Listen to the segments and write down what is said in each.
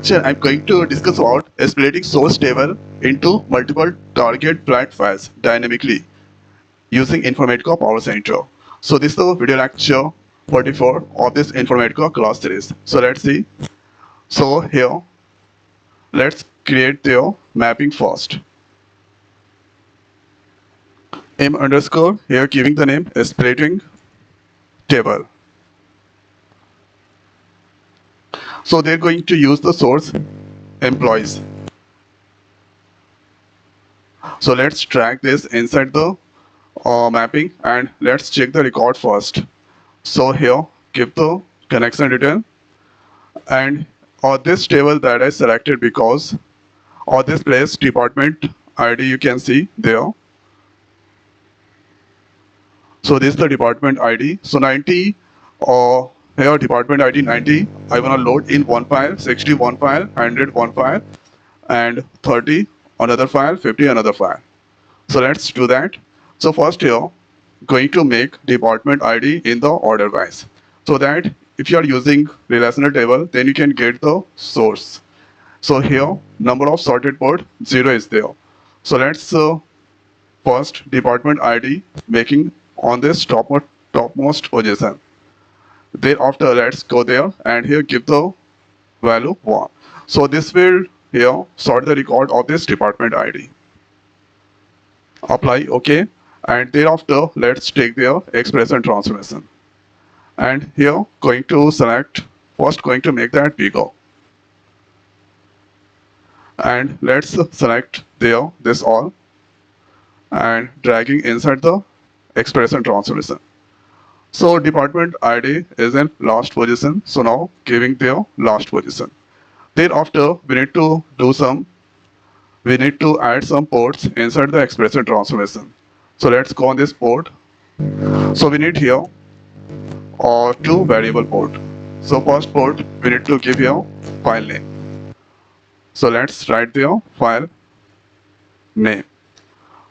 Sure, I'm going to discuss about splitting source table into multiple target flat files dynamically using Informatica Power Center. So this is the video lecture 44 of this Informatica class series. So let's see. So here, let's create the mapping first. M underscore here giving the name splitting table. So they're going to use the source employees. So let's drag this inside the mapping and let's check the record first. So here give the connection detail and this table that I selected because this place department ID you can see there. So this is the department ID. So 90 here department ID 90 I wanna load in one file, 60 one file, 100 one file, and 30 another file, 50 another file. So let's do that. So first here going to make department ID in the order wise, so that if you are using relational table then you can get the source. So here number of sorted port 0 is there. So let's first department ID making on this topmost position. Thereafter let's go there and here give the value 1. So this will here sort the record of this department ID. Apply OK, and thereafter let's take their expression transformation. And here going to select first going to make that bigger. And let's select there this all and dragging inside the expression transformation. So department ID is in last position. So now giving their last position. Thereafter we need to add some ports inside the expression transformation. So let's go on this port. So we need here two variable port. So first port we need to give here file name. So let's write there file name.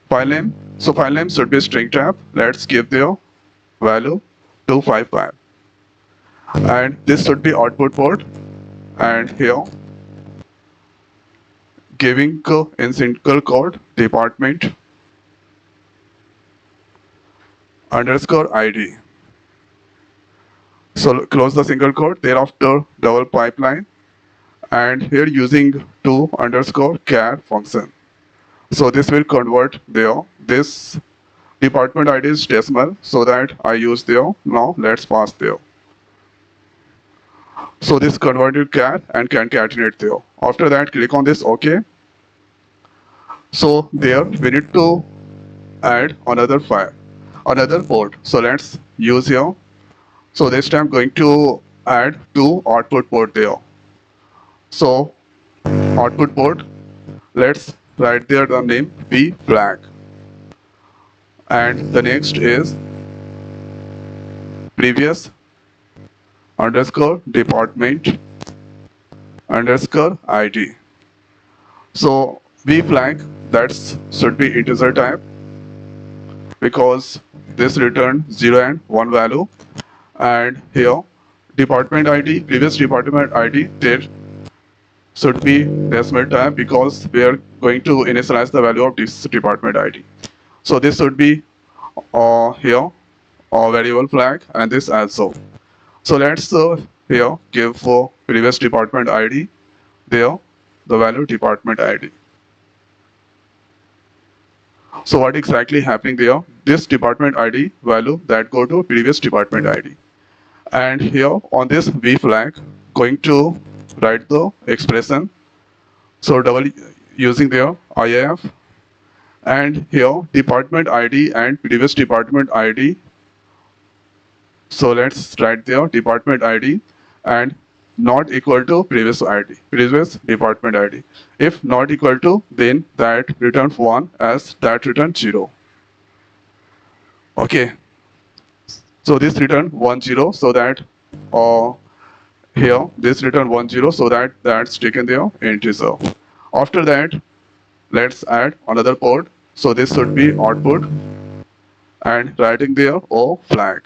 File name. So file name should be string type. Let's give their value 255. And this should be output port. And here giving in single quote department underscore ID. So close the single quote, thereafter double pipeline, and here using to underscore char function. So this will convert there. This department ID is decimal, so that I use there. Now let's pass there. So this converted char and concatenate there. After that, click on this OK. So there we need to add another file, another port. So let's use here. So this time going to add two output port there. So output port, let's write there the name B flag. And the next is previous underscore department underscore ID. So B flag that should be integer type because this return 0 and 1 value. And here department ID, previous department ID, there should be decimal type because we are going to initialize the value of this department ID. So this should be here variable flag, and this also. So let's here give for previous department ID there the value department ID. So what exactly happening there? This department ID value that go to previous department ID. And here on this V flag going to write the expression. So double using there IIF, and here department ID and previous department ID. So let's write there department ID and not equal to previous ID, previous department ID. If not equal to, then that return 1 as that return 0. Okay. So this return 1 0, so that here this return 1 0, so that that's taken there integer. After that, let's add another port. So this should be output and writing there O flag.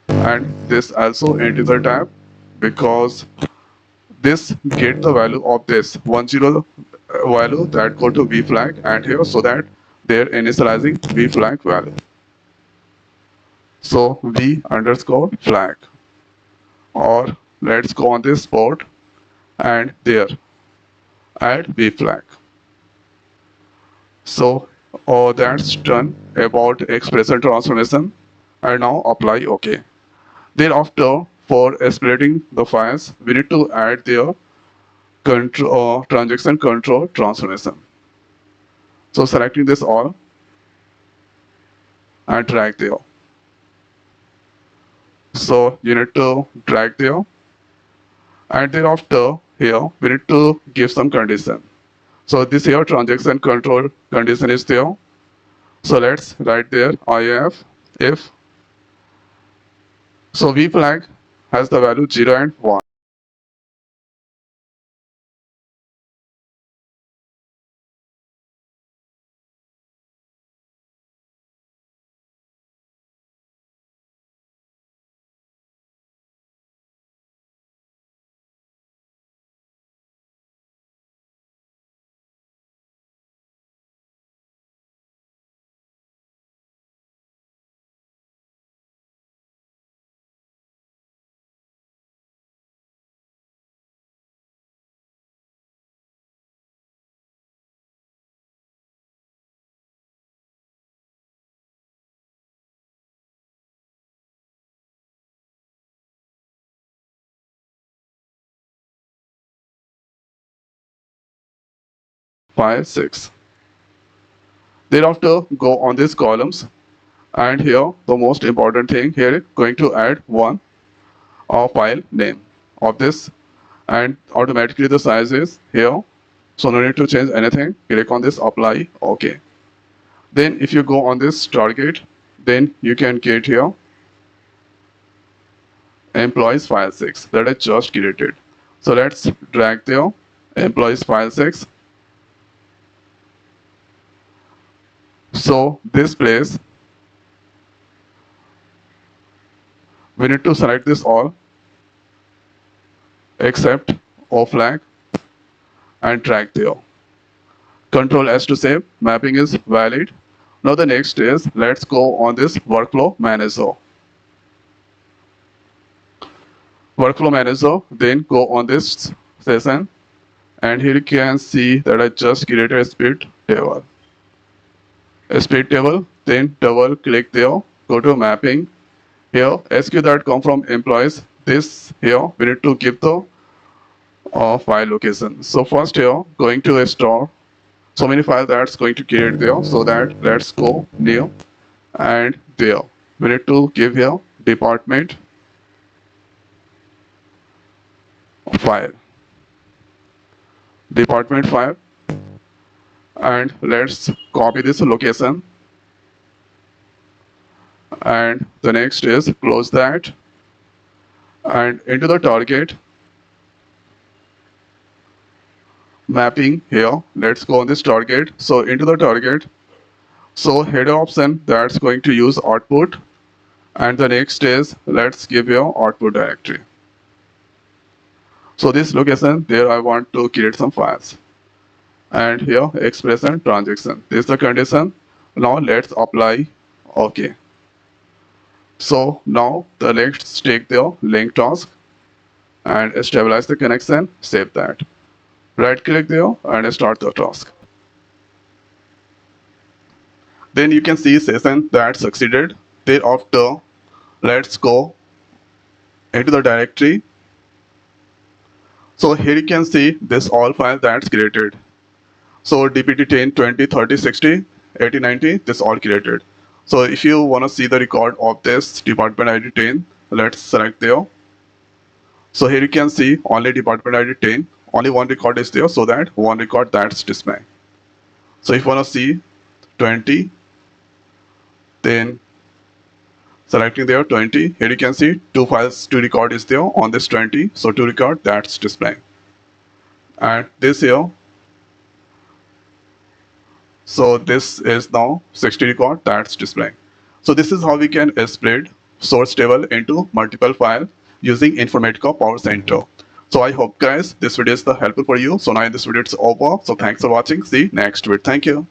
And this also integer type because this get the value of this 10 value that go to v flag and here, so that they're initializing v flag value. So v underscore flag, or let's go on this port and there add v flag. So that's done about expression transformation, and now apply OK. Thereafter, for splitting the files, we need to add their transaction control transformation. So selecting this all and drag there. So you need to drag there, and thereafter here we need to give some condition. So this here transaction control condition is there. So let's write there if so v flag has the value 0 and 1. File 6. Thereafter, go on these columns, and here the most important thing here is going to add one file name of this, and automatically the size is here. So no need to change anything. Click on this apply, OK. Then if you go on this target, then you can get here employees file 6 that I just created. So let's drag there employees file 6. So this place we need to select this all except O flag and drag there. Control S to save. Mapping is valid. Now the next is let's go on this workflow manager. Workflow manager, then go on this session, and here you can see that I just created a speed table. A speed table, then double click there, go to mapping. Here SQ that come from employees. This here we need to give the file location. So first here going to a store. So many files that's going to create there. So that let's go new and there. We need to give here department file. Department file. And let's copy this location. And the next is close that. And into the target. Mapping here, let's go on this target. So into the target, so header option that's going to use output, and the next is let's give your output directory. So this location there I want to create some files, and here expression transaction, this is the condition. Now let's apply OK. So now the let's take the link task and stabilize the connection, save that. Right click there and start the task. Then you can see session that succeeded. Thereafter, let's go into the directory. So here you can see this all file that's created. So dpt 10, 20, 30, 60, 80, 90, this all created. So if you want to see the record of this department ID 10, let's select there. So here you can see only department ID 10. Only one record is there, so that one record that's displaying. So if you want to see 20, then selecting there 20, here you can see two files, two record is there on this 20, so two record that's displaying. And this here, so this is now 60 record that's displaying. So this is how we can spread source table into multiple files using Informatica Power Center. So I hope guys this video is helpful for you. So now in this video it's over. So thanks for watching. See you next video. Thank you.